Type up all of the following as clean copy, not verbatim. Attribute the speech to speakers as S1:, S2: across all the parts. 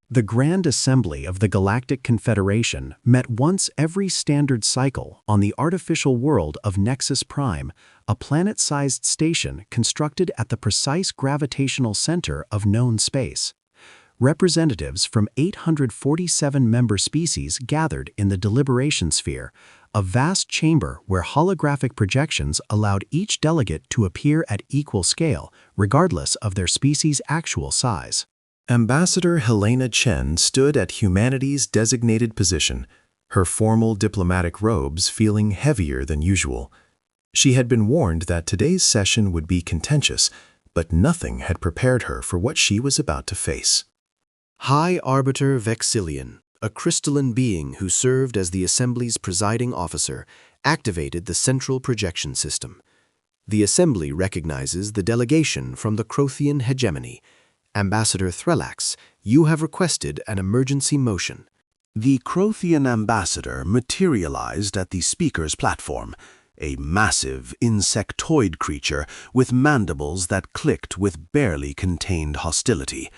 S1: The Grand Assembly of the Galactic Confederation met once every standard cycle on the artificial world of Nexus Prime, a planet-sized station constructed at the precise gravitational center of known space. Representatives from 847 member species gathered in the Deliberation Sphere, a vast chamber where holographic projections allowed each delegate to appear at equal scale, regardless of their species' actual size. Ambassador Helena Chen stood at humanity's designated position, her formal diplomatic robes feeling heavier than usual. She had been warned that today's session would be contentious, but nothing had prepared her for what she was about to face.
S2: High Arbiter Vexillion, a crystalline being who served as the Assembly's presiding officer, activated the central projection system. The Assembly recognizes the delegation from the Crothian hegemony. Ambassador Threlax, you have requested an emergency motion.
S3: The Crothian ambassador materialized at the speaker's platform, a massive insectoid creature with mandibles that clicked with barely contained hostility.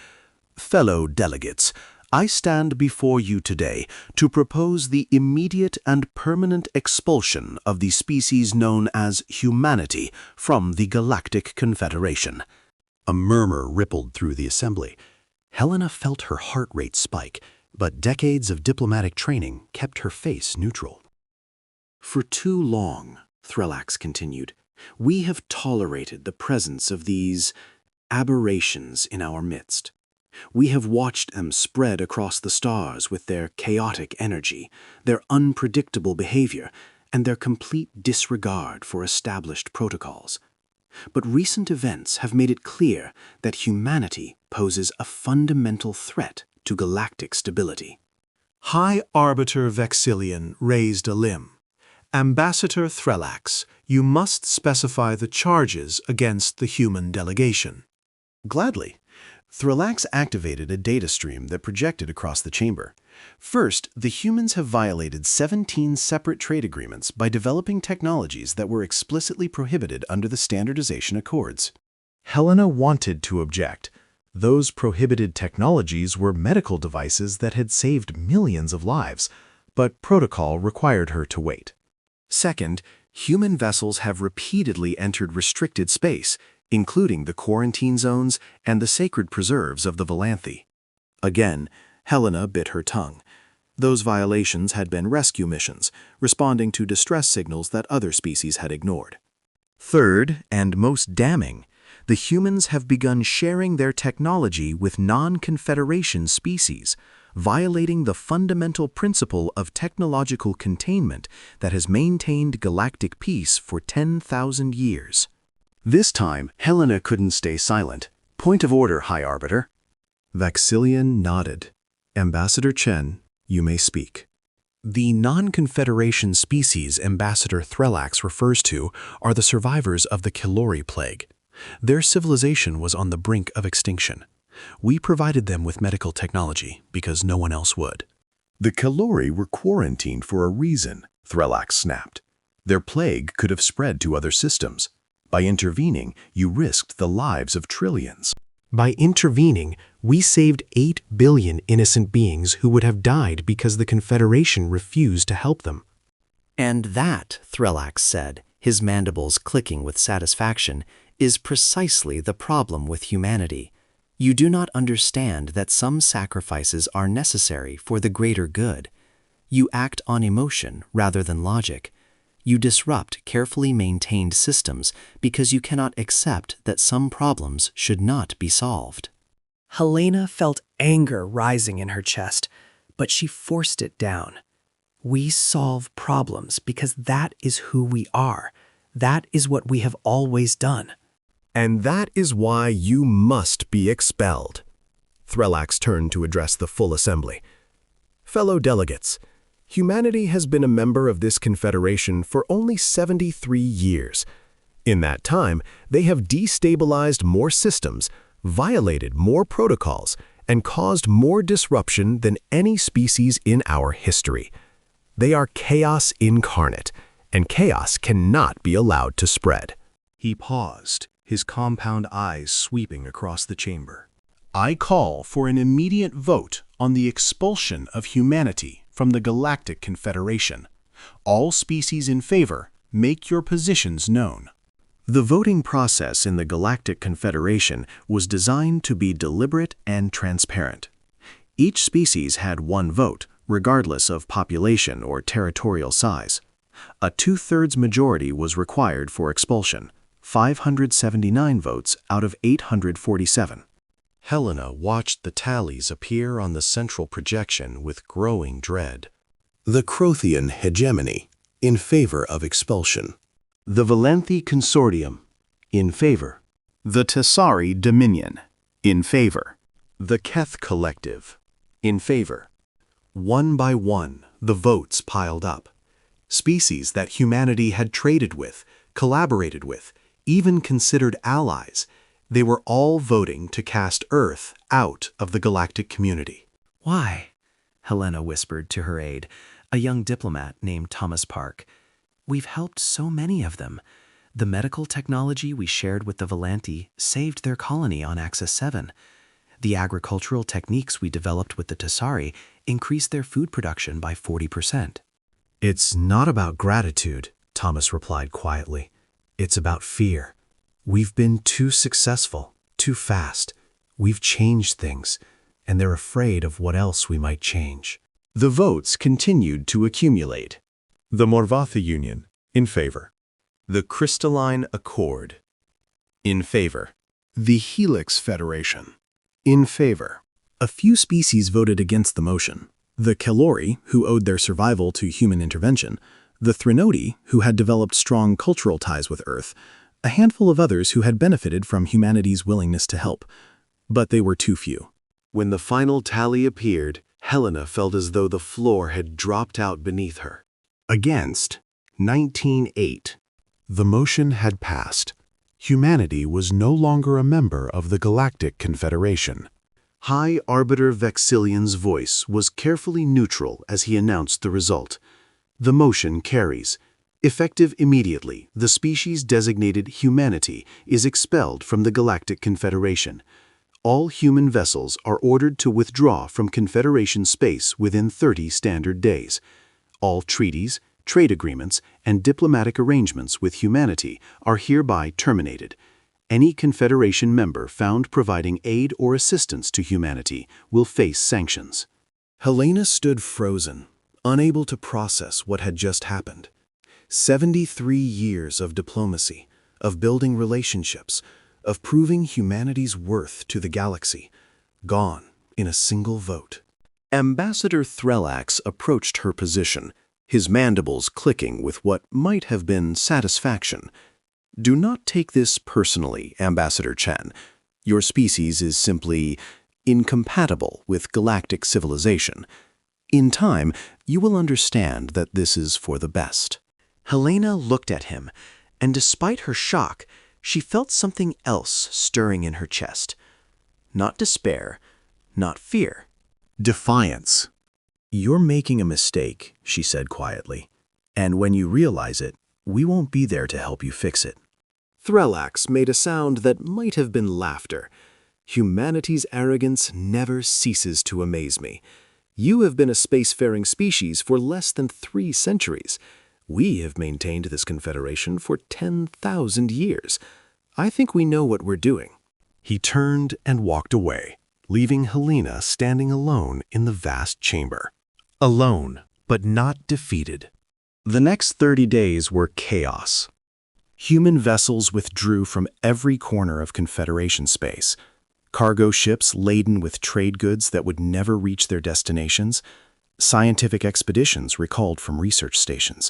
S3: Fellow delegates, I stand before you today to propose the immediate and permanent expulsion of the species known as humanity from the Galactic Confederation.
S1: A murmur rippled through the assembly. Helena felt her heart rate spike, but decades of diplomatic training kept her face neutral.
S2: For too long, Threlax continued, we have tolerated the presence of these aberrations in our midst. We have watched them spread across the stars with their chaotic energy, their unpredictable behavior, and their complete disregard for established protocols. But recent events have made it clear that humanity poses a fundamental threat to galactic stability.
S4: High Arbiter Vexillion raised a limb. Ambassador Threlax, you must specify the charges against the human delegation.
S1: Gladly. Threlax activated a data stream that projected across the chamber. First, the humans have violated 17 separate trade agreements by developing technologies that were explicitly prohibited under the Standardization Accords. Helena wanted to object. Those prohibited technologies were medical devices that had saved millions of lives, but protocol required her to wait. Second, human vessels have repeatedly entered restricted space, including the quarantine zones and the sacred preserves of the Valanthe. Again, Helena bit her tongue. Those violations had been rescue missions, responding to distress signals that other species had ignored. Third, and most damning, the humans have begun sharing their technology with non-Confederation species, violating the fundamental principle of technological containment that has maintained galactic peace for 10,000 years. This time, Helena couldn't stay silent. Point of order, High Arbiter. Vexillion nodded. Ambassador Chen, you may speak. The non-Confederation species Ambassador Threlax refers to are the survivors of the Kilori Plague. Their civilization was on the brink of extinction. We provided them with medical technology because no one else would.
S3: The Kilori were quarantined for a reason, Threlax snapped. Their plague could have spread to other systems. By intervening, you risked the lives of trillions.
S4: By intervening, we saved 8 billion innocent beings who would have died because the Confederation refused to help them.
S2: And that, Threlax said, his mandibles clicking with satisfaction, is precisely the problem with humanity. You do not understand that some sacrifices are necessary for the greater good. You act on emotion rather than logic. You disrupt carefully maintained systems because you cannot accept that some problems should not be solved.
S5: Helena felt anger rising in her chest, but she forced it down. We solve problems because that is who we are. That is what we have always done.
S1: And that is why you must be expelled. Threlax turned to address the full assembly. Fellow delegates, humanity has been a member of this confederation for only 73 years. In that time, they have destabilized more systems, violated more protocols, and caused more disruption than any species in our history. They are chaos incarnate, and chaos cannot be allowed to spread. He paused, his compound eyes sweeping across the chamber. I call for an immediate vote on the expulsion of humanity from the Galactic Confederation. All species in favor, make your positions known.
S2: The voting process in the Galactic Confederation was designed to be deliberate and transparent. Each species had one vote, regardless of population or territorial size. A 2/3 majority was required for expulsion, 579 votes out of 847.
S3: Helena watched the tallies appear on the central projection with growing dread.
S2: The Crothian hegemony, in favor of expulsion.
S1: The Valenthi Consortium, in favor. The Tessari Dominion, in favor.
S2: The Keth Collective, in favor. One by one, the votes piled up. Species that humanity had traded with, collaborated with, even considered allies, they were all voting to cast Earth out of the galactic community.
S5: Why? Helena whispered to her aide, a young diplomat named Thomas Park. We've helped so many of them. The medical technology we shared with the Valanthi saved their colony on Axis 7. The agricultural techniques we developed with the Tessari increased their food production by 40%.
S2: It's not about gratitude, Thomas replied quietly. It's about fear. We've been too successful, too fast. We've changed things, and they're afraid of what else we might change.
S1: The votes continued to accumulate.
S6: The Morvatha Union, in favor.
S1: The Crystalline Accord, in favor. The Helix Federation, in favor.
S2: A few species voted against the motion. The Kelori, who owed their survival to human intervention, the Threnodi, who had developed strong cultural ties with Earth, a handful of others who had benefited from humanity's willingness to help. But they were too few. When the final tally appeared, Helena felt as though the floor had dropped out beneath her.
S3: Against, 19-8. The motion had passed. Humanity was no longer a member of the Galactic Confederation.
S2: High Arbiter Vexillian's voice was carefully neutral as he announced the result. The motion carries. Effective immediately, the species designated humanity is expelled from the Galactic Confederation. All human vessels are ordered to withdraw from Confederation space within 30 standard days. All treaties, trade agreements, and diplomatic arrangements with humanity are hereby terminated. Any Confederation member found providing aid or assistance to humanity will face sanctions. Helena stood frozen, unable to process what had just happened. 73 years of diplomacy, of building relationships, of proving humanity's worth to the galaxy, gone in a single vote. Ambassador Threllax approached her position, his mandibles clicking with what might have been satisfaction. Do not take this personally, Ambassador Chen. Your species is simply incompatible with galactic civilization. In time, you will understand that this is for the best. Helena looked at him, and despite her shock, she felt something else stirring in her chest. Not despair, not fear.
S3: Defiance.
S2: You're making a mistake, she said quietly. And when you realize it, we won't be there to help you fix it. Threllax made a sound that might have been laughter. Humanity's arrogance never ceases to amaze me. You have been a spacefaring species for less than 3 centuries. We have maintained this confederation for 10,000 years. I think we know what we're doing.
S3: He turned and walked away, leaving Helena standing alone in the vast chamber. Alone, but not defeated.
S2: The next 30 days were chaos. Human vessels withdrew from every corner of Confederation space. Cargo ships laden with trade goods that would never reach their destinations. Scientific expeditions recalled from research stations.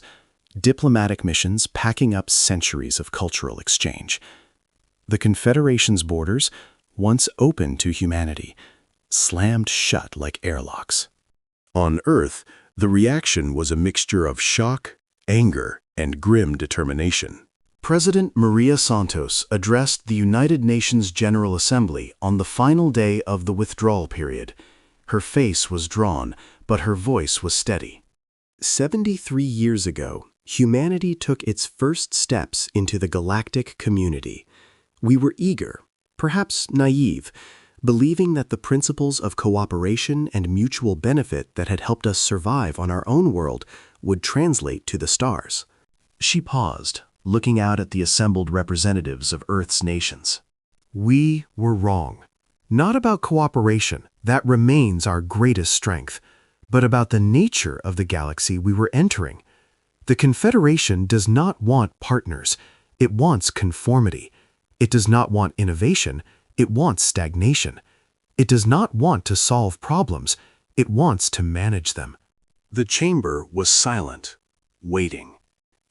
S2: Diplomatic missions packing up centuries of cultural exchange. The Confederation's borders, once open to humanity, slammed shut like airlocks.
S3: On Earth, the reaction was a mixture of shock, anger, and grim determination.
S2: President Maria Santos addressed the United Nations General Assembly on the final day of the withdrawal period. Her face was drawn, but her voice was steady. 73 years ago, humanity took its first steps into the galactic community. We were eager, perhaps naive, believing that the principles of cooperation and mutual benefit that had helped us survive on our own world would translate to the stars.
S1: She paused, looking out at the assembled representatives of Earth's nations.
S4: We were wrong. Not about cooperation, that remains our greatest strength, but about the nature of the galaxy we were entering. The Confederation does not want partners. It wants conformity. It does not want innovation. It wants stagnation. It does not want to solve problems. It wants to manage them.
S3: The chamber was silent, waiting.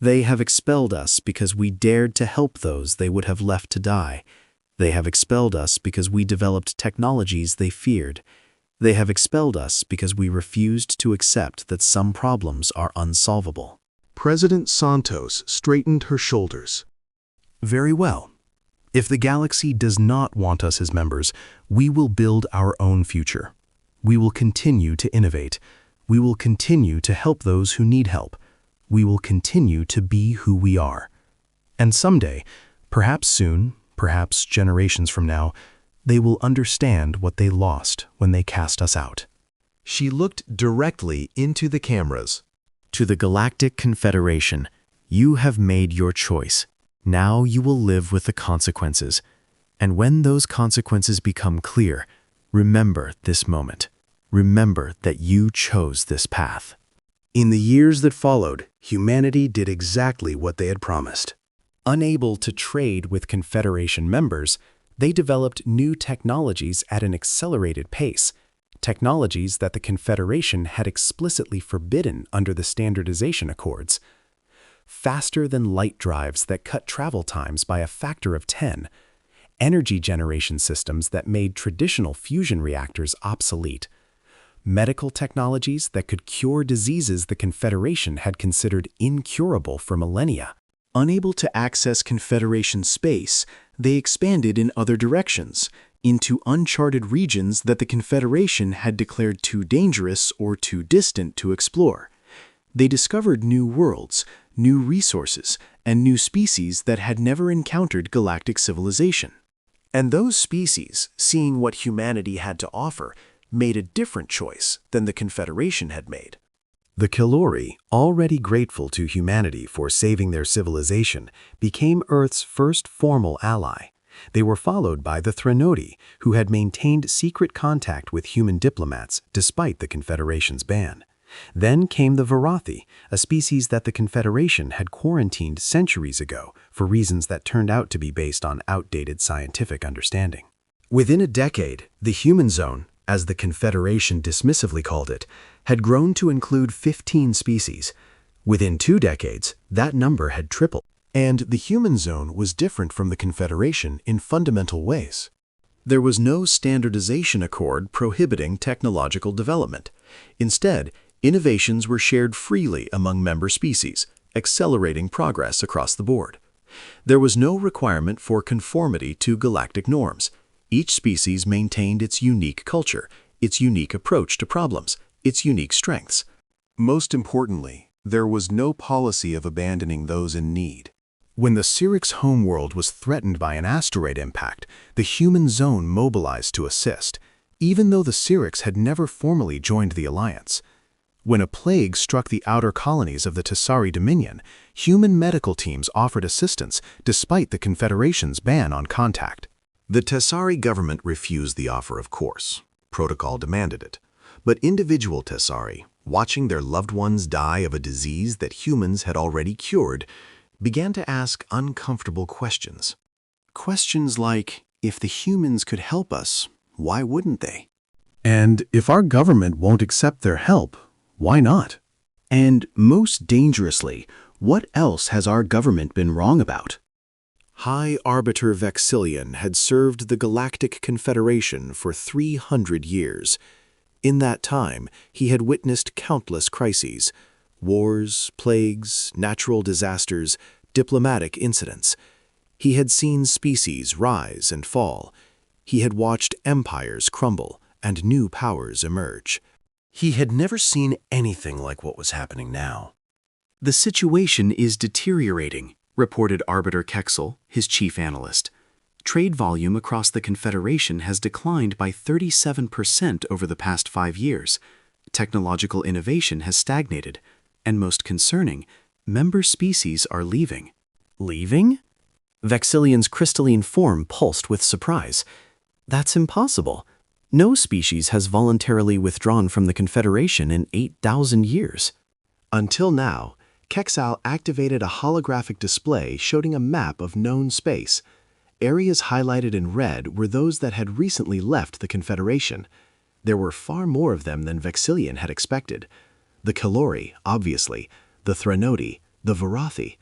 S2: They have expelled us because we dared to help those they would have left to die. They have expelled us because we developed technologies they feared. They have expelled us because we refused to accept that some problems are unsolvable.
S4: President Santos straightened her shoulders.
S3: Very well. If the galaxy does not want us as members, we will build our own future. We will continue to innovate. We will continue to help those who need help. We will continue to be who we are. And someday, perhaps soon, perhaps generations from now, they will understand what they lost when they cast us out.
S6: She looked directly into the cameras.
S2: To the Galactic Confederation, you have made your choice. Now you will live with the consequences. And when those consequences become clear, remember this moment. Remember that you chose this path.
S3: In the years that followed, humanity did exactly what they had promised.
S5: Unable to trade with Confederation members, they developed new technologies at an accelerated pace, technologies that the Confederation had explicitly forbidden under the Standardization Accords. Faster than light drives that cut travel times by a factor of 10, energy generation systems that made traditional fusion reactors obsolete, medical technologies that could cure diseases the Confederation had considered incurable for millennia.
S2: Unable to access Confederation space, they expanded in other directions, into uncharted regions that the Confederation had declared too dangerous or too distant to explore. They discovered new worlds, new resources, and new species that had never encountered galactic civilization. And those species, seeing what humanity had to offer, made a different choice than the Confederation had made.
S3: The Kilori, already grateful to humanity for saving their civilization, became Earth's first formal ally. They were followed by the Threnodi, who had maintained secret contact with human diplomats despite the Confederation's ban. Then came the Varathi, a species that the Confederation had quarantined centuries ago for reasons that turned out to be based on outdated scientific understanding. Within a decade, the human zone, as the Confederation dismissively called it, had grown to include 15 species. Within 2 decades, that number had tripled.
S1: And the human zone was different from the Confederation in fundamental ways.
S2: There was no standardization accord prohibiting technological development. Instead, innovations were shared freely among member species, accelerating progress across the board. There was no requirement for conformity to galactic norms. Each species maintained its unique culture, its unique approach to problems, its unique strengths.
S1: Most importantly, there was no policy of abandoning those in need. When the Cyrix homeworld was threatened by an asteroid impact, the human zone mobilized to assist, even though the Cyrix had never formally joined the alliance. When a plague struck the outer colonies of the Tessari Dominion, human medical teams offered assistance despite the Confederation's ban on contact.
S7: The Tessari government refused the offer, of course. Protocol demanded it. But individual Tessari, watching their loved ones die of a disease that humans had already cured, began to ask uncomfortable questions.
S2: Questions like, if the humans could help us, why wouldn't they?
S1: And if our government won't accept their help, why not?
S2: And most dangerously, what else has our government been wrong about? High Arbiter Vexillion had served the Galactic Confederation for 300 years. In that time, he had witnessed countless crises, wars, plagues, natural disasters, diplomatic incidents. He had seen species rise and fall. He had watched empires crumble and new powers emerge.
S3: He had never seen anything like what was happening now.
S2: The situation is deteriorating, reported Arbiter Kexel, his chief analyst. Trade volume across the Confederation has declined by 37% over the past 5 years. Technological innovation has stagnated. And most concerning, member species are leaving.
S5: Leaving? Vexillion's crystalline form pulsed with surprise. That's impossible. No species has voluntarily withdrawn from the Confederation in 8,000 years.
S7: Until now, Quetzal activated a holographic display showing a map of known space. Areas highlighted in red were those that had recently left the Confederation. There were far more of them than Vexillion had expected. The Calori, obviously, the Threnodi, the Varathi.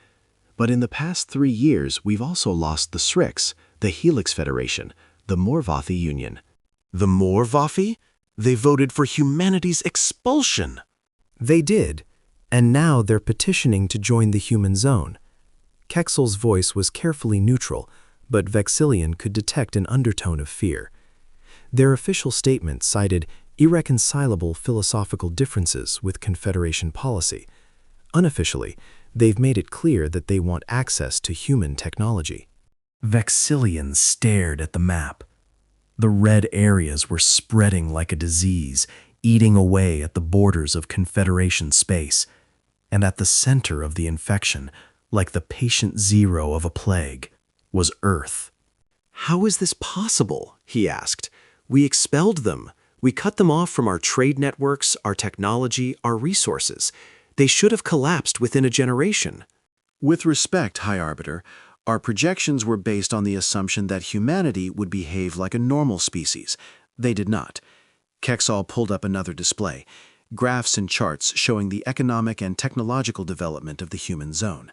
S7: But in the past 3 years, we've also lost the Srix, the Helix Federation, the Morvathi Union.
S3: The Morvathi? They voted for humanity's expulsion.
S5: They did, and now they're petitioning to join the human zone. Quetzal's voice was carefully neutral, but Vexillion could detect an undertone of fear. Their official statement cited irreconcilable philosophical differences with Confederation policy. Unofficially, they've made it clear that they want access to human technology. Vexillion stared at the map. The red areas were spreading like a disease, eating away at the borders of Confederation space. And at the center of the infection, like the patient zero of a plague, was Earth.
S2: "How is this possible?" he asked. "We expelled them. We cut them off from our trade networks, our technology, our resources. They should have collapsed within a generation."
S1: With respect, High Arbiter, our projections were based on the assumption that humanity would behave like a normal species. They did not. Quetzal pulled up another display, graphs and charts showing the economic and technological development of the human zone.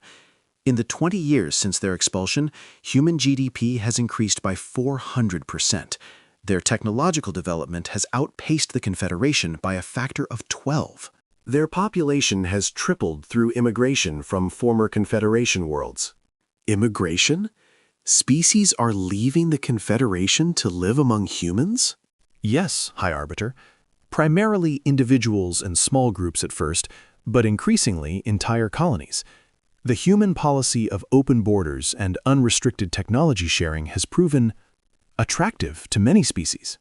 S1: In the 20 years since their expulsion, human GDP has increased by 400%. Their technological development has outpaced the Confederation by a factor of 12.
S3: Their population has tripled through immigration from former Confederation worlds. Immigration? Species are leaving the Confederation to live among humans?
S6: Yes, High Arbiter. Primarily individuals and small groups at first, but increasingly entire colonies. The human policy of open borders and unrestricted technology sharing has proven attractive to many species.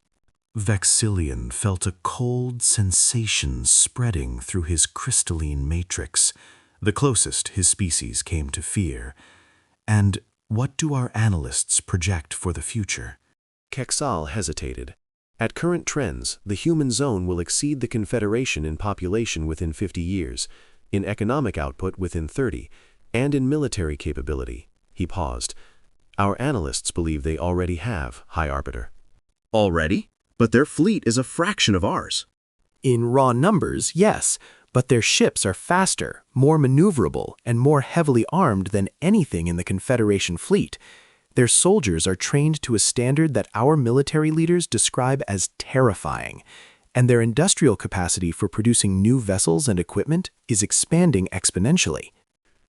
S3: Vexillion felt a cold sensation spreading through his crystalline matrix, the closest his species came to fear. And what do our analysts project for the future?
S1: Quetzal hesitated. At current trends, the human zone will exceed the Confederation in population within 50 years, in economic output within 30, and in military capability. He paused. Our analysts believe they already have, High Arbiter.
S2: Already? But their fleet is a fraction of ours.
S5: In raw numbers, yes, but their ships are faster, more maneuverable, and more heavily armed than anything in the Confederation fleet. Their soldiers are trained to a standard that our military leaders describe as terrifying, and their industrial capacity for producing new vessels and equipment is expanding exponentially.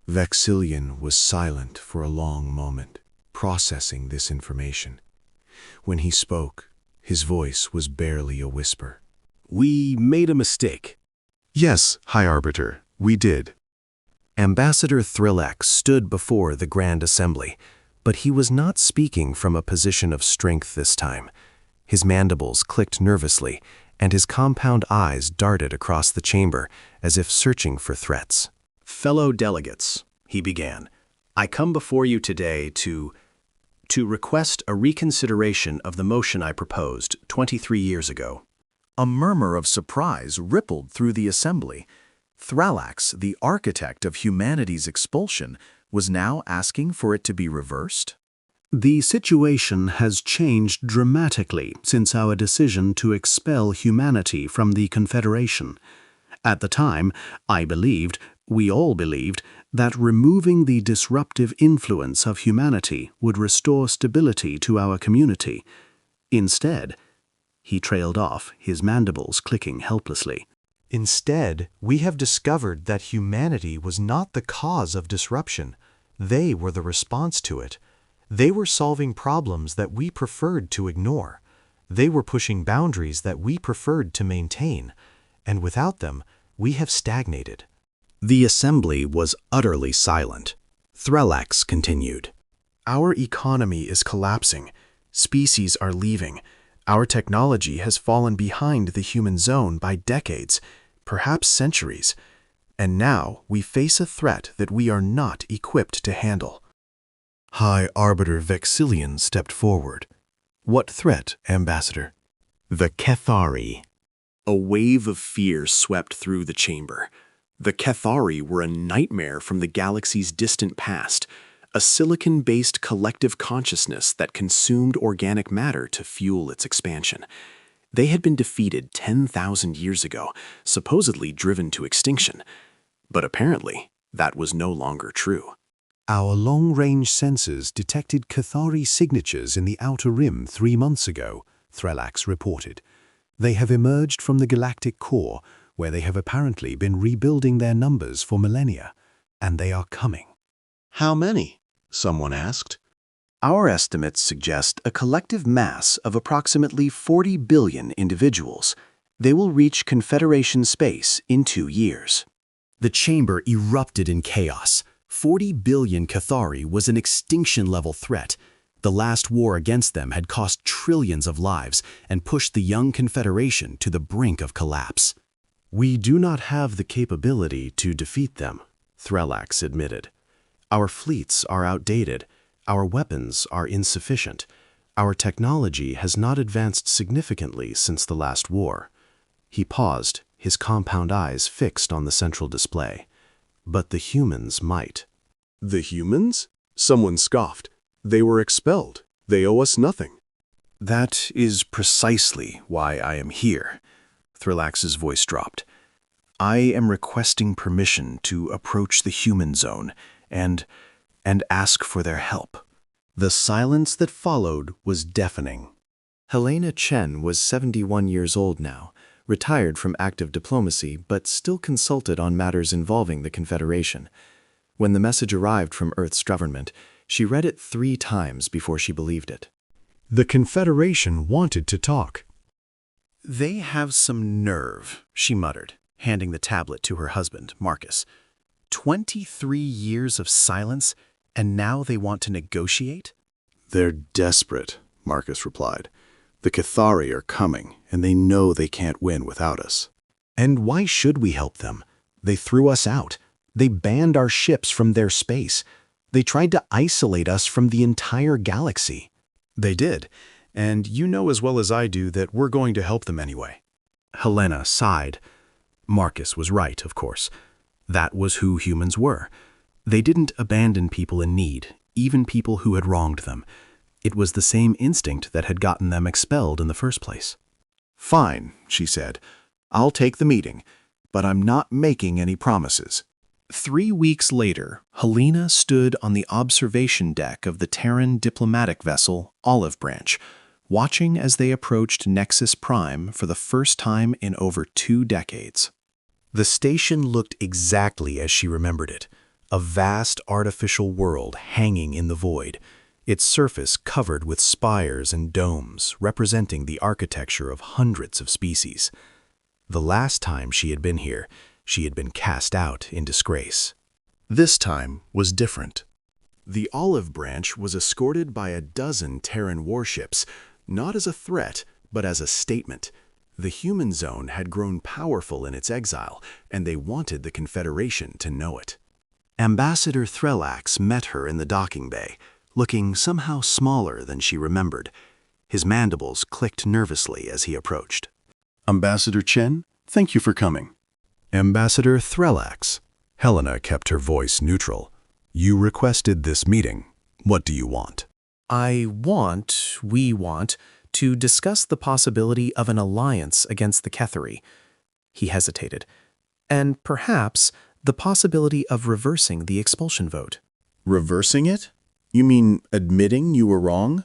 S3: Vexillion was silent for a long moment, processing this information. When he spoke, his voice was barely a whisper.
S1: We made a mistake.
S3: Yes, High Arbiter, we did.
S1: Ambassador Thrillax stood before the Grand Assembly, but he was not speaking from a position of strength this time. His mandibles clicked nervously, and his compound eyes darted across the chamber as if searching for threats.
S2: "Fellow delegates," he began, "I come before you today to request a reconsideration of the motion I proposed 23 years ago."
S1: A murmur of surprise rippled through the assembly. Thrillax, the architect of humanity's expulsion, was now asking for it to be reversed?
S3: The situation has changed dramatically since our decision to expel humanity from the Confederation. At the time, we all believed, that removing the disruptive influence of humanity would restore stability to our community. Instead, he trailed off, his mandibles clicking helplessly.
S6: Instead, we have discovered that humanity was not the cause of disruption. They were the response to it. They were solving problems that we preferred to ignore. They were pushing boundaries that we preferred to maintain. And without them, we have stagnated.
S2: The assembly was utterly silent. Thrillax continued.
S4: Our economy is collapsing. Species are leaving. Our technology has fallen behind the human zone by decades, perhaps centuries. And now we face a threat that we are not equipped to handle.
S3: High Arbiter Vexillian stepped forward. What threat, Ambassador?
S2: The Cathari. A wave of fear swept through the chamber. The Cathari were a nightmare from the galaxy's distant past, a silicon-based collective consciousness that consumed organic matter to fuel its expansion. They had been defeated 10,000 years ago, supposedly driven to extinction. But apparently, that was no longer true.
S3: Our long-range sensors detected Cathari signatures in the outer rim 3 months ago, Threlax reported. They have emerged from the galactic core, where they have apparently been rebuilding their numbers for millennia, and they are coming.
S1: How many? Someone asked. Our estimates suggest a collective mass of approximately 40 billion individuals. They will reach Confederation space in 2 years. The chamber erupted in chaos. 40 billion Cathari was an extinction-level threat. The last war against them had cost trillions of lives and pushed the young Confederation to the brink of collapse.
S3: We do not have the capability to defeat them, Threlax admitted. Our fleets are outdated. Our weapons are insufficient. Our technology has not advanced significantly since the last war. He paused, his compound eyes fixed on the central display. But the humans might.
S8: The humans? Someone scoffed. They were expelled. They owe us nothing.
S1: That is precisely why I am here. Threlax's voice dropped. I am requesting permission to approach the human zone and ask for their help. The silence that followed was deafening.
S2: Helena Chen was 71 years old now, retired from active diplomacy, but still consulted on matters involving the Confederation. When the message arrived from Earth's government, she read it 3 times before she believed it.
S4: The Confederation wanted to talk.
S1: They have some nerve, she muttered, handing the tablet to her husband, Marcus. 23 years of silence, and now they want to negotiate?
S8: They're desperate, Marcus replied. The Cathari are coming, and they know they can't win without us.
S1: And why should we help them? They threw us out. They banned our ships from their space. They tried to isolate us from the entire galaxy.
S4: They did, and you know as well as I do that we're going to help them anyway.
S1: Helena sighed. Marcus was right, of course. That was who humans were. They didn't abandon people in need, even people who had wronged them. It was the same instinct that had gotten them expelled in the first place.
S8: Fine, she said. I'll take the meeting, but I'm not making any promises.
S1: 3 weeks later, Helena stood on the observation deck of the Terran diplomatic vessel Olive Branch, watching as they approached Nexus Prime for the first time in over 2 decades. The station looked exactly as she remembered it, a vast artificial world hanging in the void, its surface covered with spires and domes representing the architecture of hundreds of species. The last time she had been here, she had been cast out in disgrace.
S8: This time was different. The Olive Branch was escorted by a dozen Terran warships, not as a threat, but as a statement. The human zone had grown powerful in its exile, and they wanted the Confederation to know it.
S1: Ambassador Threlax met her in the docking bay, looking somehow smaller than she remembered. His mandibles clicked nervously as he approached.
S8: Ambassador Chen, thank you for coming.
S3: Ambassador Threlax. Helena kept her voice neutral. You requested this meeting. What do you want?
S5: We want, to discuss the possibility of an alliance against the Cathari. He hesitated. And perhaps the possibility of reversing the expulsion vote.
S8: Reversing it? You mean admitting you were wrong?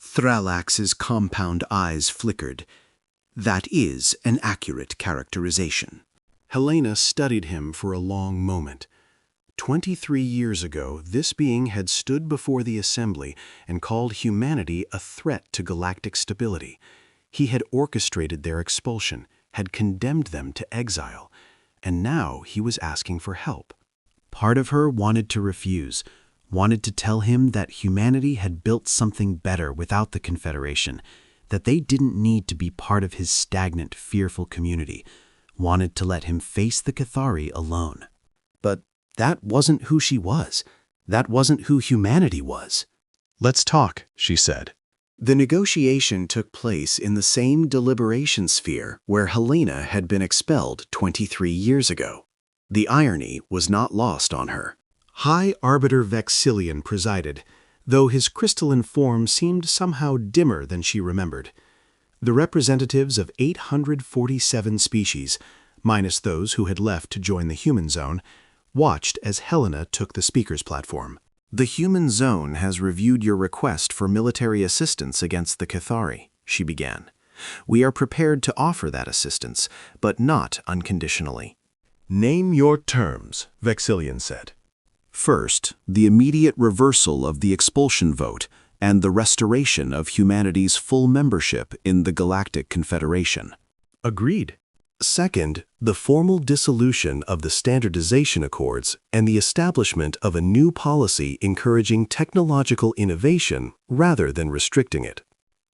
S1: Threlax's compound eyes flickered. That is an accurate characterization. Helena studied him for a long moment. 23 years ago, this being had stood before the Assembly and called humanity a threat to galactic stability. He had orchestrated their expulsion, had condemned them to exile, and now he was asking for help. Part of her wanted to refuse, wanted to tell him that humanity had built something better without the Confederation, that they didn't need to be part of his stagnant, fearful community, wanted to let him face the Cathari alone. But that wasn't who she was. That wasn't who humanity was.
S8: "Let's talk," she said.
S2: The negotiation took place in the same deliberation sphere where Helena had been expelled 23 years ago. The irony was not lost on her.
S4: High Arbiter Vexillion presided, though his crystalline form seemed somehow dimmer than she remembered. The representatives of 847 species, minus those who had left to join the human zone, watched as Helena took the speaker's platform.
S2: The human zone has reviewed your request for military assistance against the Cathari, she began. We are prepared to offer that assistance, but not unconditionally.
S8: "Name your terms," Vexillion said.
S2: First, the immediate reversal of the expulsion vote and the restoration of humanity's full membership in the Galactic Confederation.
S8: Agreed.
S3: Second, the formal dissolution of the Standardization Accords and the establishment of a new policy encouraging technological innovation rather than restricting it.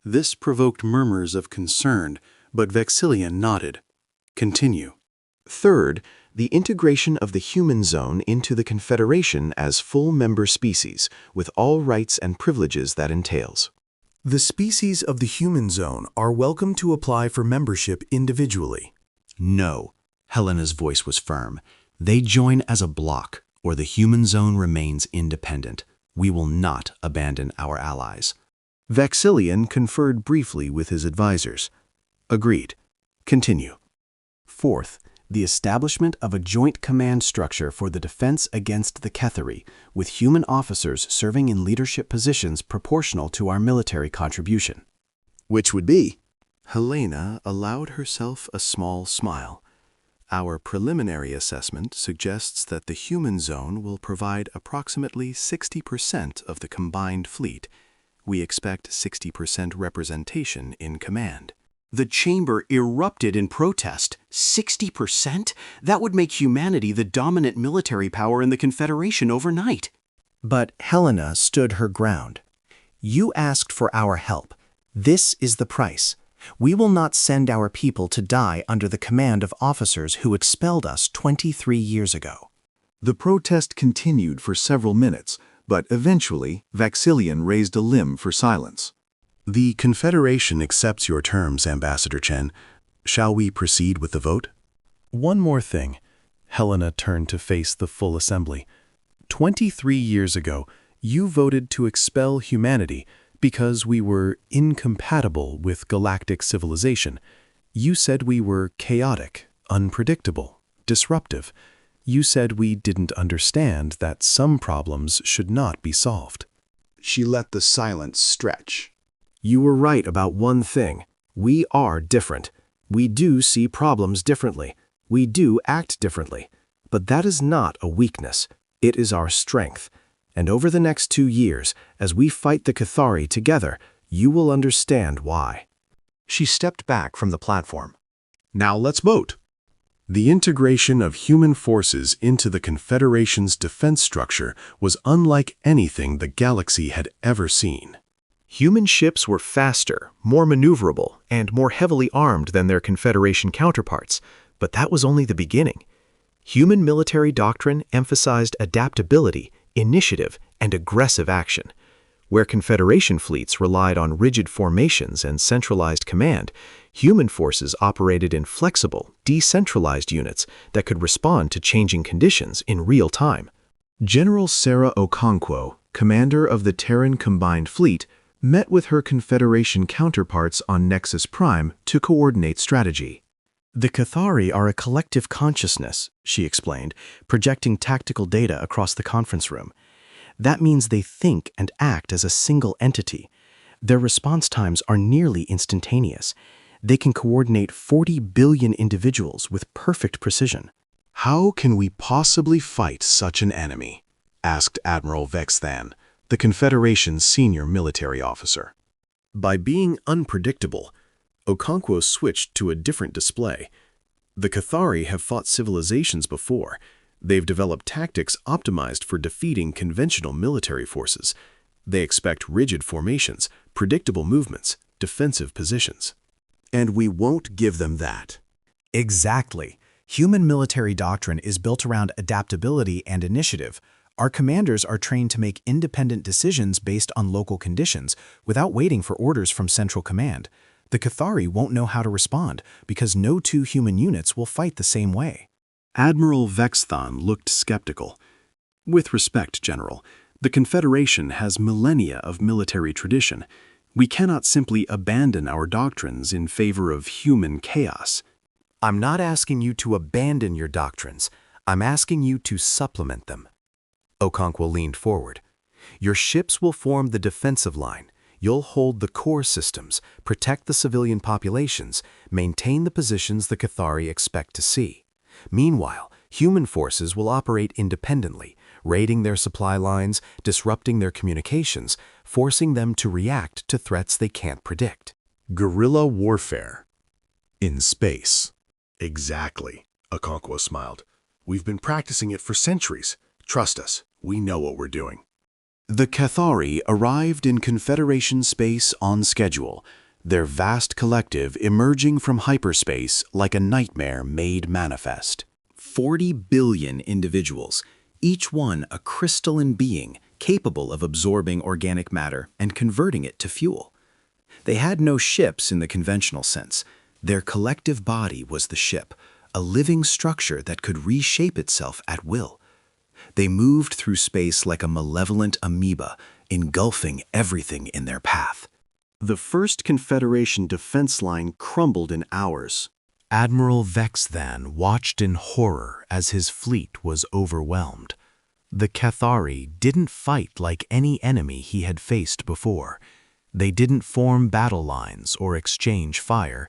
S3: This provoked murmurs of concern, but Vexillion nodded. Continue.
S7: Third, the integration of the human zone into the Confederation as full member species, with all rights and privileges that entails.
S3: The species of the human zone are welcome to apply for membership individually.
S1: No, Helena's voice was firm. They join as a bloc, or the human zone remains independent. We will not abandon our allies.
S3: Vexillion conferred briefly with his advisors. Agreed. Continue.
S1: Fourth, the establishment of a joint command structure for the defense against the Cathari, with human officers serving in leadership positions proportional to our military contribution.
S8: Which would be?
S3: Helena allowed herself a small smile. Our preliminary assessment suggests that the human zone will provide approximately 60% of the combined fleet. We expect 60% representation in command.
S2: The chamber erupted in protest. 60%? That would make humanity the dominant military power in the Confederation overnight.
S5: But Helena stood her ground. You asked for our help. This is the price. We will not send our people to die under the command of officers who expelled us 23 years ago.
S9: The protest continued for several minutes, but eventually Vexillion raised a limb for silence.
S3: The Confederation accepts your terms, Ambassador Chen. Shall we proceed with the vote?
S8: One more thing. Helena turned to face the full assembly. 23 years ago, you voted to expel humanity because we were incompatible with galactic civilization. You said we were chaotic, unpredictable, disruptive. You said we didn't understand that some problems should not be solved.
S2: She let the silence stretch.
S5: You were right about one thing. We are different. We do see problems differently. We do act differently. But that is not a weakness. It is our strength. And over the next 2 years, as we fight the Cathari together, you will understand why.
S7: She stepped back from the platform.
S8: Now let's vote.
S3: The integration of human forces into the Confederation's defense structure was unlike anything the galaxy had ever seen.
S7: Human ships were faster, more maneuverable, and more heavily armed than their Confederation counterparts, but that was only the beginning. Human military doctrine emphasized adaptability, initiative, and aggressive action. Where Confederation fleets relied on rigid formations and centralized command, human forces operated in flexible, decentralized units that could respond to changing conditions in real time.
S9: General Sarah Okonkwo, commander of the Terran Combined Fleet, met with her Confederation counterparts on Nexus Prime to coordinate strategy.
S5: The Cathari are a collective consciousness, she explained, projecting tactical data across the conference room. That means they think and act as a single entity. Their response times are nearly instantaneous. They can coordinate 40 billion individuals with perfect precision.
S3: How can we possibly fight such an enemy? Asked Admiral Vexthan, the Confederation's senior military officer. By being unpredictable, Okonkwo switched to a different display. The Cathari have fought civilizations before.
S8: They've developed tactics optimized for defeating conventional military forces. They expect rigid formations, predictable movements, defensive positions.
S2: And we won't give them that.
S5: Exactly. Human military doctrine is built around adaptability and initiative. Our commanders are trained to make independent decisions based on local conditions without waiting for orders from central command. The Cathari won't know how to respond because no two human units will fight the same way.
S2: Admiral Vexthon looked skeptical. With respect, General, the Confederation has millennia of military tradition. We cannot simply abandon our doctrines in favor of human chaos.
S6: I'm not asking you to abandon your doctrines. I'm asking you to supplement them. Okonkwo leaned forward. Your ships will form the defensive line. You'll hold the core systems, protect the civilian populations, maintain the positions the Cathari expect to see. Meanwhile, human forces will operate independently, raiding their supply lines, disrupting their communications, forcing them to react to threats they can't predict.
S8: Guerrilla warfare. In space. Exactly, Okonkwo smiled. We've been practicing it for centuries. Trust us, we know what we're doing.
S2: The Cathari arrived in Confederation space on schedule, their vast collective emerging from hyperspace like a nightmare made manifest. 40 billion individuals, each one a crystalline being capable of absorbing organic matter and converting it to fuel. They had no ships in the conventional sense. Their collective body was the ship, a living structure that could reshape itself at will. They moved through space like a malevolent amoeba, engulfing everything in their path. The first Confederation defense line crumbled in hours.
S6: Admiral Vexthon watched in horror as his fleet was overwhelmed. The Cathari didn't fight like any enemy he had faced before. They didn't form battle lines or exchange fire.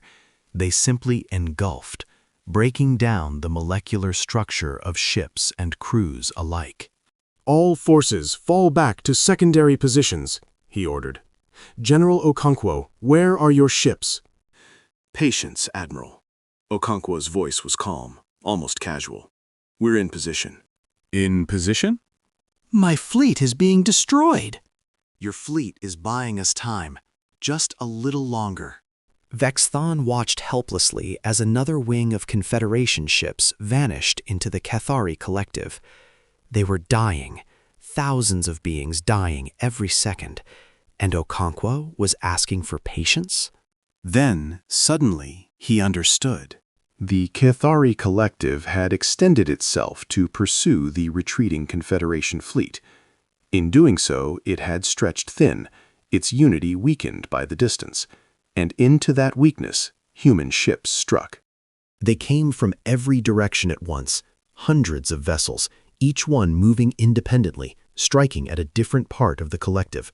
S6: They simply engulfed, breaking down the molecular structure of ships and crews alike.
S10: All forces fall back to secondary positions, he ordered. General Okonkwo, where are your ships?
S2: Patience, Admiral. Okonkwo's voice was calm, almost casual. We're in position.
S8: In position?
S5: My fleet is being destroyed.
S2: Your fleet is buying us time. Just a little longer.
S5: Vexthon watched helplessly as another wing of Confederation ships vanished into the Cathari collective. They were dying, thousands of beings dying every second, and Okonkwo was asking for patience?
S2: Then, suddenly, he understood.
S8: The Cathari collective had extended itself to pursue the retreating Confederation fleet. In doing so, it had stretched thin, its unity weakened by the distance. And into that weakness, human ships struck.
S6: They came from every direction at once, hundreds of vessels, each one moving independently, striking at a different part of the collective.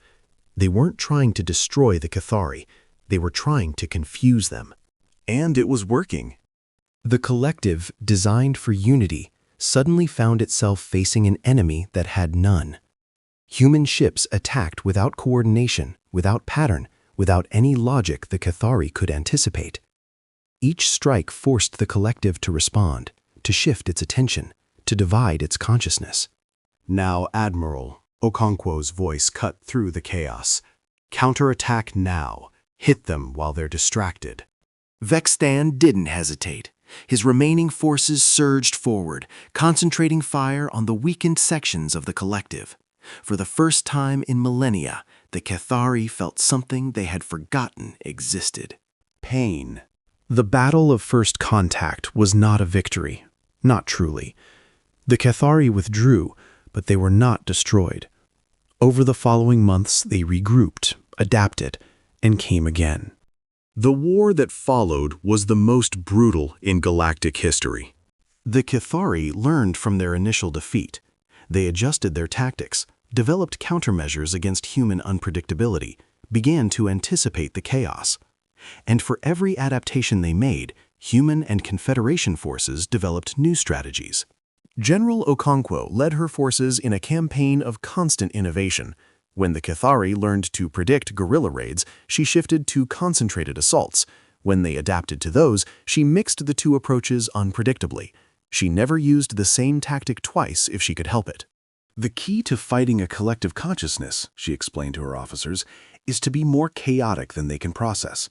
S6: They weren't trying to destroy the Cathari, they were trying to confuse them.
S2: And it was working.
S6: The collective, designed for unity, suddenly found itself facing an enemy that had none. Human ships attacked without coordination, without pattern, without any logic the Cathari could anticipate. Each strike forced the collective to respond, to shift its attention, to divide its consciousness.
S2: Now, Admiral, Okonkwo's voice cut through the chaos. Counterattack now. Hit them while they're distracted. Vexthon didn't hesitate. His remaining forces surged forward, concentrating fire on the weakened sections of the collective. For the first time in millennia, the Cathari felt something they had forgotten existed. Pain.
S5: The battle of first contact was not a victory, not truly. The Cathari withdrew, but they were not destroyed. Over the following months, they regrouped, adapted, and came again.
S8: The war that followed was the most brutal in galactic history.
S2: The Cathari learned from their initial defeat. They adjusted their tactics, developed countermeasures against human unpredictability, began to anticipate the chaos. And for every adaptation they made, human and Confederation forces developed new strategies. General Okonkwo led her forces in a campaign of constant innovation. When the Cathari learned to predict guerrilla raids, she shifted to concentrated assaults. When they adapted to those, she mixed the two approaches unpredictably.
S1: She never used the same tactic twice if she could help it. The key to fighting a collective consciousness, she explained to her officers, is to be more chaotic than they can process.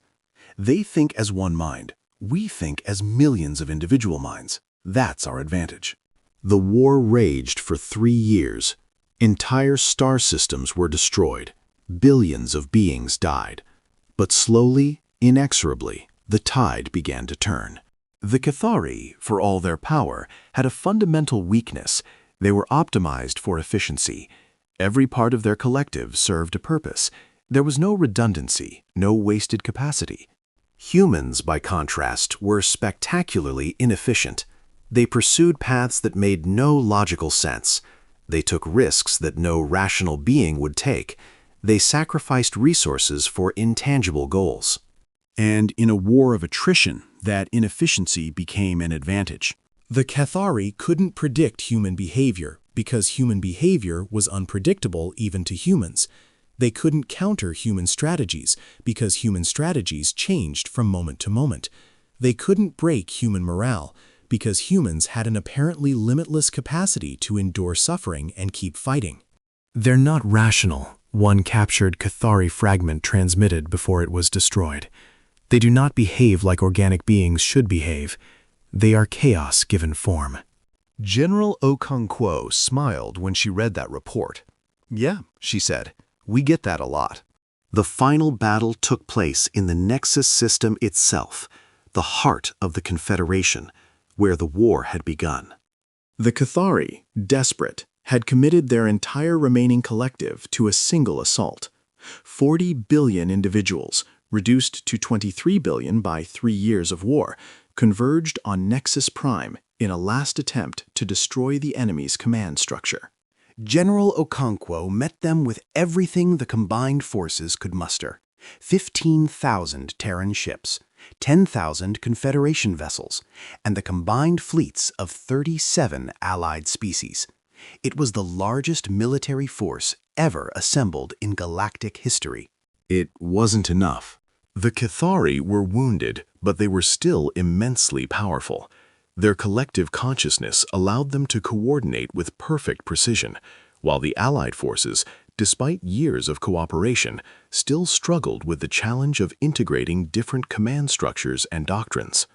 S1: They think as one mind. We think as millions of individual minds. That's our advantage.
S3: The war raged for 3 years. Entire star systems were destroyed. Billions of beings died. But slowly, inexorably, the tide began to turn.
S1: The Cathari, for all their power, had a fundamental weakness. They were optimized for efficiency. Every part of their collective served a purpose. There was no redundancy, no wasted capacity.
S3: Humans, by contrast, were spectacularly inefficient. They pursued paths that made no logical sense. They took risks that no rational being would take. They sacrificed resources for intangible goals.
S1: And in a war of attrition, that inefficiency became an advantage.
S8: The Cathari couldn't predict human behavior because human behavior was unpredictable even to humans. They couldn't counter human strategies because human strategies changed from moment to moment. They couldn't break human morale because humans had an apparently limitless capacity to endure suffering and keep fighting.
S5: They're not rational, one captured Cathari fragment transmitted before it was destroyed. They do not behave like organic beings should behave. They are chaos given form.
S7: General Okonkwo smiled when she read that report. Yeah, she said, we get that a lot.
S3: The final battle took place in the Nexus system itself, the heart of the Confederation, where the war had begun.
S8: The Cathari, desperate, had committed their entire remaining collective to a single assault. 40 billion individuals, reduced to 23 billion by 3 years of war, converged on Nexus Prime in a last attempt to destroy the enemy's command structure.
S1: General Okonkwo met them with everything the combined forces could muster. 15,000 Terran ships, 10,000 Confederation vessels, and the combined fleets of 37 allied species. It was the largest military force ever assembled in galactic history.
S8: It wasn't enough. The Cathari were wounded, but they were still immensely powerful. Their collective consciousness allowed them to coordinate with perfect precision, while the Allied forces, despite years of cooperation, still struggled with the challenge of integrating different command structures and doctrines.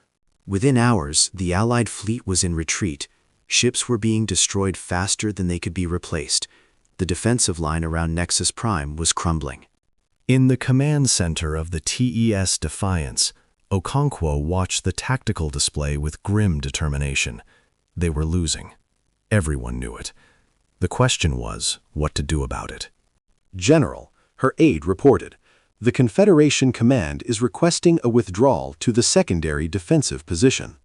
S2: Within hours, the Allied fleet was in retreat. Ships were being destroyed faster than they could be replaced. The defensive line around Nexus Prime was crumbling.
S6: In the command center of the TES Defiance, Okonkwo watched the tactical display with grim determination. They were losing. Everyone knew it. The question was, what to do about it.
S1: General, her aide reported, the Confederation Command is requesting a withdrawal to the secondary defensive position.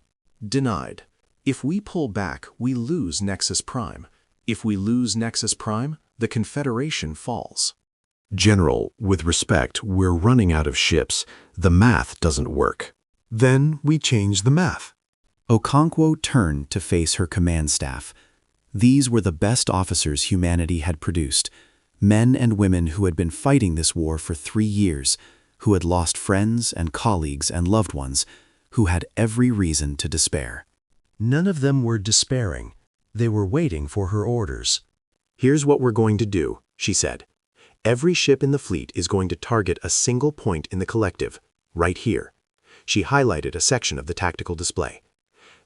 S8: Denied. If we pull back, we lose Nexus Prime. If we lose Nexus Prime, the Confederation falls.
S3: General, with respect, we're running out of ships. The math doesn't work.
S4: Then we change the math.
S5: Okonkwo turned to face her command staff. These were the best officers humanity had produced, men and women who had been fighting this war for 3 years, who had lost friends and colleagues and loved ones, who had every reason to despair.
S6: None of them were despairing. They were waiting for her orders.
S8: Here's what we're going to do, she said. Every ship in the fleet is going to target a single point in the collective, right here. She highlighted a section of the tactical display.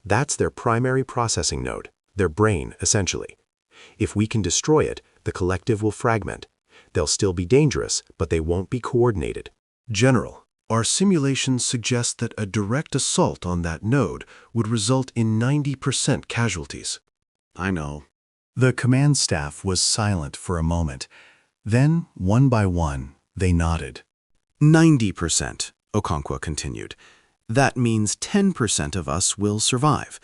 S8: That's their primary processing node, their brain, essentially. If we can destroy it, the collective will fragment. They'll still be dangerous, but they won't be coordinated.
S4: General, our simulations suggest that a direct assault on that node would result in 90% casualties.
S8: I know.
S1: The command staff was silent for a moment. Then, one by one, they nodded.
S3: 90%, Okonkwo continued. That means 10% of us will survive,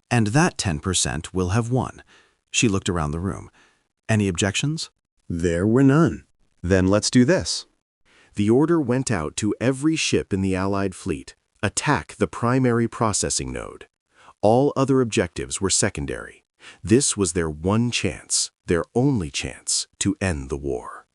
S3: and that 10% will have won. She looked around the room. Any objections?
S8: There were none. Then let's do this. The order went out to every ship in the Allied fleet. Attack the primary processing node. All other objectives were secondary. This was their one chance, their only chance, to end the war.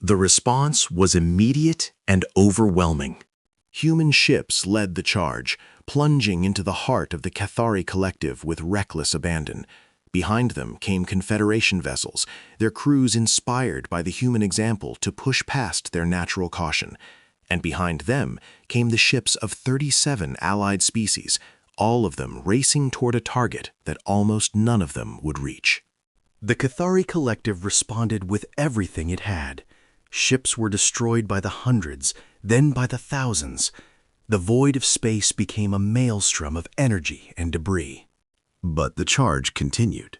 S8: The response was immediate and overwhelming. Human ships led the charge, plunging into the heart of the Cathari collective with reckless abandon. Behind them came Confederation vessels, their crews inspired by the human example to push past their natural caution. And behind them came the ships of 37 allied species, all of them racing toward a target that almost none of them would reach.
S1: The Cathari collective responded with everything it had. Ships were destroyed by the hundreds, then by the thousands. The void of space became a maelstrom of energy and debris.
S8: But the charge continued.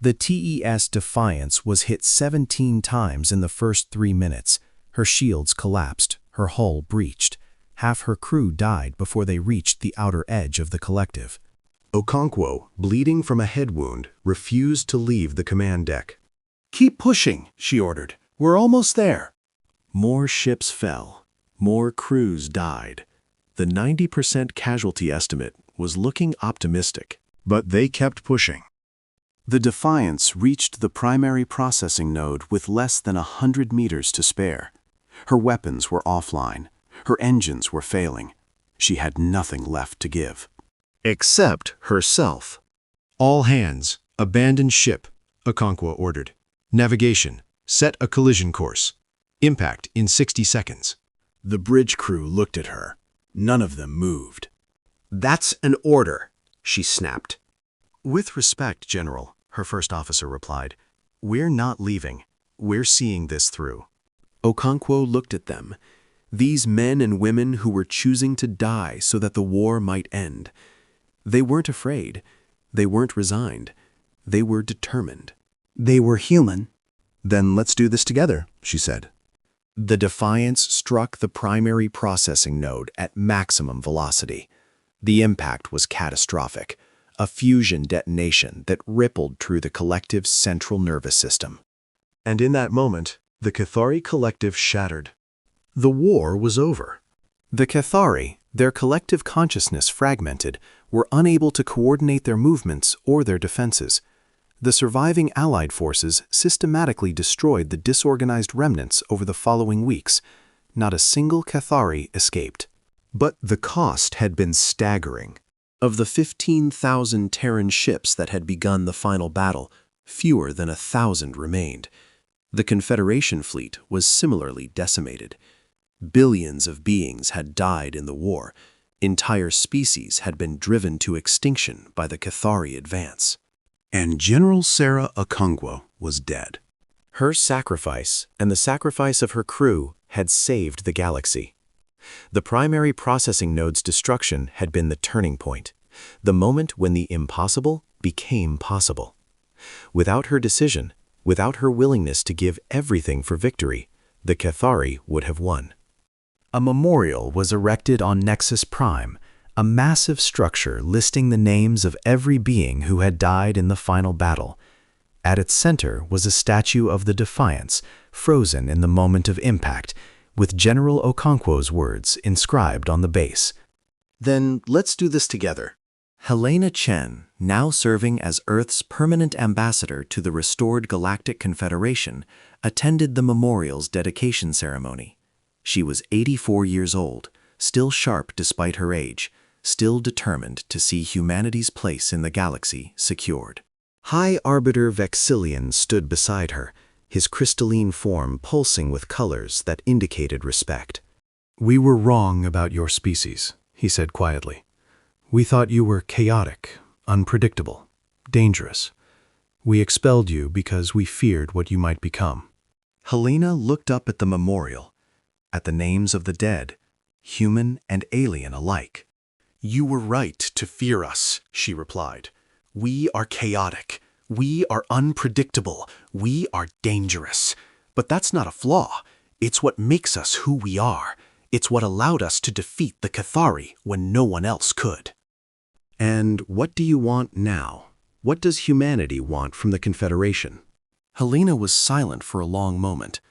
S5: The TES Defiance was hit 17 times in the first 3 minutes. Her shields collapsed, her hull breached. Half her crew died before they reached the outer edge of the collective.
S8: Okonkwo, bleeding from a head wound, refused to leave the command deck.
S1: "Keep pushing," she ordered. "We're almost there."
S8: More ships fell. More crews died. The 90% casualty estimate was looking optimistic. But they kept pushing.
S1: The Defiance reached the primary processing node with less than 100 meters to spare. Her weapons were offline. Her engines were failing. She had nothing left to give.
S8: Except herself.
S4: All hands, abandon ship, Okonkwo ordered. Navigation, set a collision course. Impact in 60 seconds.
S1: The bridge crew looked at her. None of them moved.
S2: "That's an order," she snapped.
S6: With respect, General, her first officer replied, "We're not leaving. We're seeing this through."
S1: Okonkwo looked at them. These men and women who were choosing to die so that the war might end. They weren't afraid. They weren't resigned. They were determined.
S2: They were human.
S8: "Then let's do this together," she said.
S1: The Defiance struck the primary processing node at maximum velocity. The impact was catastrophic, a fusion detonation that rippled through the collective's central nervous system.
S6: And in that moment, the Cathari collective shattered.
S1: The war was over. The Cathari, their collective consciousness fragmented, were unable to coordinate their movements or their defenses. The surviving Allied forces systematically destroyed the disorganized remnants over the following weeks. Not a single Cathari escaped.
S8: But the cost had been staggering.
S1: Of the 15,000 Terran ships that had begun the final battle, fewer than 1,000 remained. The Confederation fleet was similarly decimated. Billions of beings had died in the war. Entire species had been driven to extinction by the Cathari advance.
S3: And General Sarah Okonkwo was dead.
S1: Her sacrifice and the sacrifice of her crew had saved the galaxy. The primary processing node's destruction had been the turning point, the moment when the impossible became possible. Without her decision, without her willingness to give everything for victory, the Cathari would have won. A memorial was erected on Nexus Prime, a massive structure listing the names of every being who had died in the final battle. At its center was a statue of the Defiance, frozen in the moment of impact, with General Okonkwo's words inscribed on the base.
S8: "Then let's do this together."
S1: Helena Chen, now serving as Earth's permanent ambassador to the restored Galactic Confederation, attended the memorial's dedication ceremony. She was 84 years old, still sharp despite her age, still determined to see humanity's place in the galaxy secured. High Arbiter Vexillian stood beside her, his crystalline form pulsing with colors that indicated respect.
S4: "We were wrong about your species," he said quietly. "We thought you were chaotic, unpredictable, dangerous. We expelled you because we feared what you might become."
S1: Helena looked up at the memorial, at the names of the dead, human and alien alike.
S8: "You were right to fear us," she replied. "We are chaotic. We are unpredictable. We are dangerous. But that's not a flaw. It's what makes us who we are. It's what allowed us to defeat the Cathari when no one else could."
S1: And what do you want now? What does humanity want from the Confederation? Helena was silent for a long moment.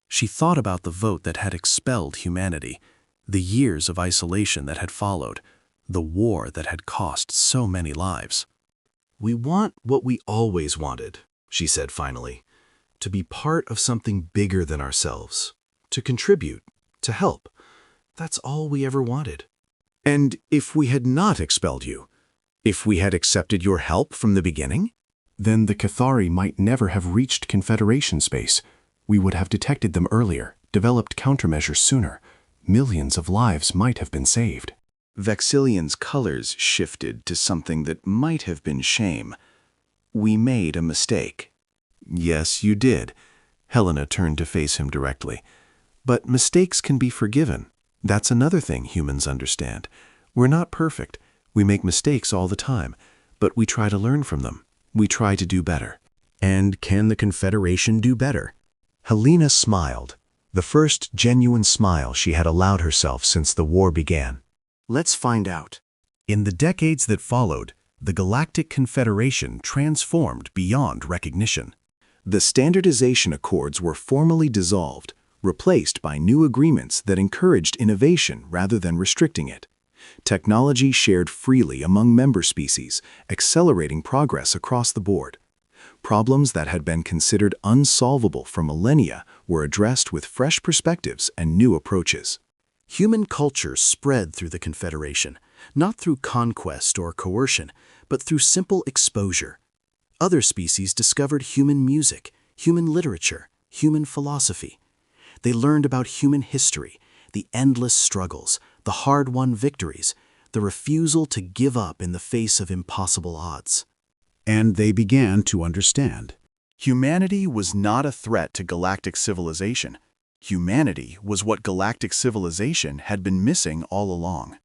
S1: She thought about the vote that had expelled humanity, the years of isolation that had followed, the war that had cost so many lives.
S8: "We want what we always wanted," she said finally. "To be part of something bigger than ourselves. To contribute. To help.
S2: That's all we ever wanted. And if we had not expelled you, if we had accepted your help from the beginning?
S8: Then the Cathari might never have reached Confederation space. We would have detected them earlier, developed countermeasures sooner. Millions of lives might have been saved.
S1: Vexillion's colors shifted to something that might have been shame. We made a mistake.
S8: Yes, you did. Helena turned to face him directly. But mistakes can be forgiven. That's another thing humans understand. We're not perfect. We make mistakes all the time, but we try to learn from them. We try to do better.
S2: And can the Confederation do better?
S6: Helena smiled, the first genuine smile she had allowed herself since the war began.
S2: Let's find out.
S1: In the decades that followed, the Galactic Confederation transformed beyond recognition. The Standardization Accords were formally dissolved, replaced by new agreements that encouraged innovation rather than restricting it. Technology shared freely among member species, accelerating progress across the board. Problems that had been considered unsolvable for millennia were addressed with fresh perspectives and new approaches. Human culture spread through the Confederation, not through conquest or coercion, but through simple exposure. Other species discovered human music, human literature, human philosophy. They learned about human history, the endless struggles, the hard-won victories, the refusal to give up in the face of impossible odds. And they began to understand. Humanity was not a threat to galactic civilization. Humanity was what galactic civilization had been missing all along.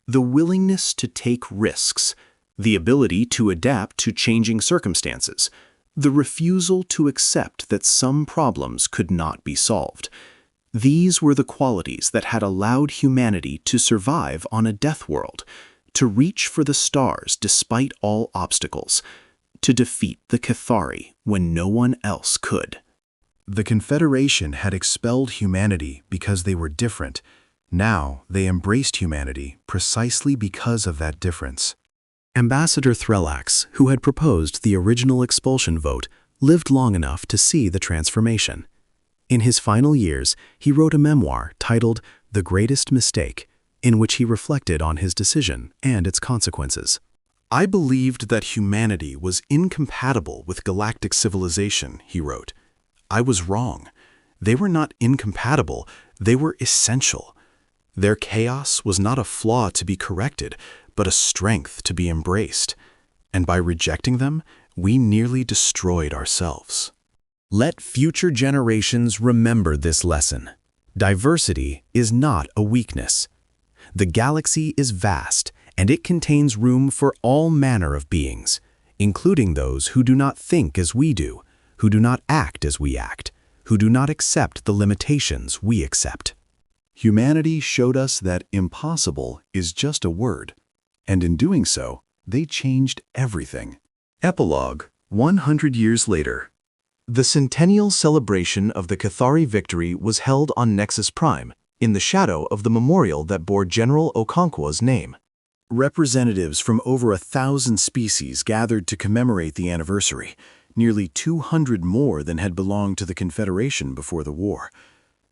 S1: The willingness to take risks, the ability to adapt to changing circumstances, the refusal to accept that some problems could not be solved. These were the qualities that had allowed humanity to survive on a death world, to reach for the stars despite all obstacles, to defeat the Cathari when no one else could. The Confederation had expelled humanity because they were different. Now they embraced humanity precisely because of that difference. Ambassador Threllax, who had proposed the original expulsion vote, lived long enough to see the transformation. In his final years, he wrote a memoir titled The Greatest Mistake, in which he reflected on his decision and its consequences. I believed that humanity was incompatible with galactic civilization, he wrote. I was wrong. They were not incompatible, they were essential. Their chaos was not a flaw to be corrected, but a strength to be embraced. And by rejecting them, we nearly destroyed ourselves. Let future generations remember this lesson. Diversity is not a weakness. The galaxy is vast, and it contains room for all manner of beings, including those who do not think as we do, who do not act as we act, who do not accept the limitations we accept. Humanity showed us that impossible is just a word, and in doing so, they changed everything. Epilogue, 100 years later.
S2: The centennial celebration of the Cathari victory was held on Nexus Prime, in the shadow of the memorial that bore General Okonkwo's name.
S1: Representatives from over 1,000 species gathered to commemorate the anniversary, nearly 200 more than had belonged to the Confederation before the war.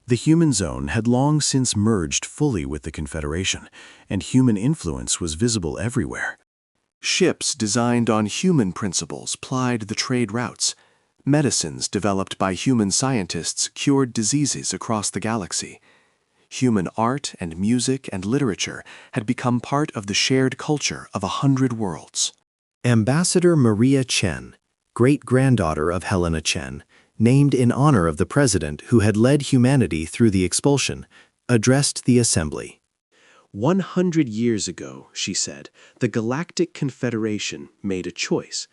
S1: The human zone had long since merged fully with the Confederation, and human influence was visible everywhere. Ships designed on human principles plied the trade routes. Medicines developed by human scientists cured diseases across the galaxy. Human art and music and literature had become part of the shared culture of 100 worlds. Ambassador Maria Chen, great-granddaughter of Helena Chen, named in honor of the president who had led humanity through the expulsion, addressed the assembly. 100 years ago, she said, the Galactic Confederation made a choice.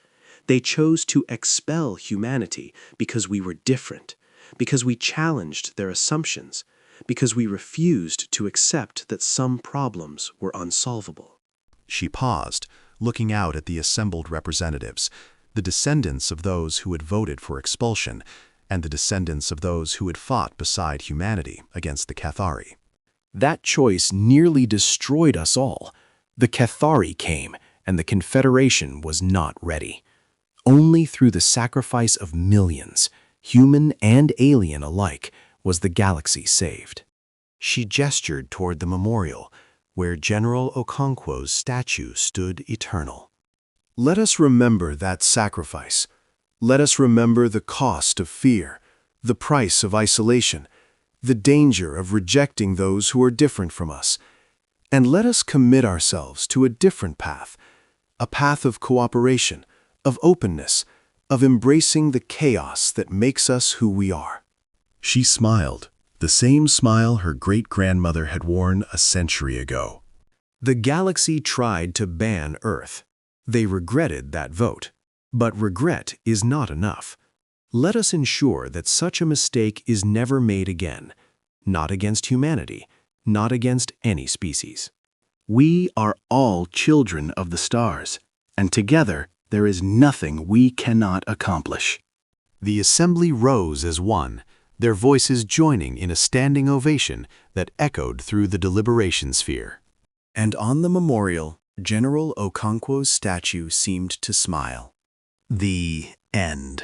S1: They chose to expel humanity because we were different, because we challenged their assumptions, because we refused to accept that some problems were unsolvable.
S8: She paused, looking out at the assembled representatives, the descendants of those who had voted for expulsion, and the descendants of those who had fought beside humanity against the Cathari. That choice nearly destroyed us all. The Cathari came, and the Confederation was not ready. Only through the sacrifice of millions, human and alien alike, was the galaxy saved.
S1: She gestured toward the memorial, where General Okonkwo's statue stood eternal.
S8: Let us remember that sacrifice. Let us remember the cost of fear, the price of isolation, the danger of rejecting those who are different from us. And let us commit ourselves to a different path, a path of cooperation, of openness, of embracing the chaos that makes us who we are.
S3: She smiled, the same smile her great-grandmother had worn a century ago.
S1: The galaxy tried to ban Earth. They regretted that vote. But regret is not enough. Let us ensure that such a mistake is never made again, not against humanity, not against any species.
S3: We are all children of the stars, and together there is nothing we cannot accomplish.
S7: The assembly rose as one, their voices joining in a standing ovation that echoed through the deliberation sphere.
S1: And on the memorial, General Okonkwo's statue seemed to smile.
S3: The end.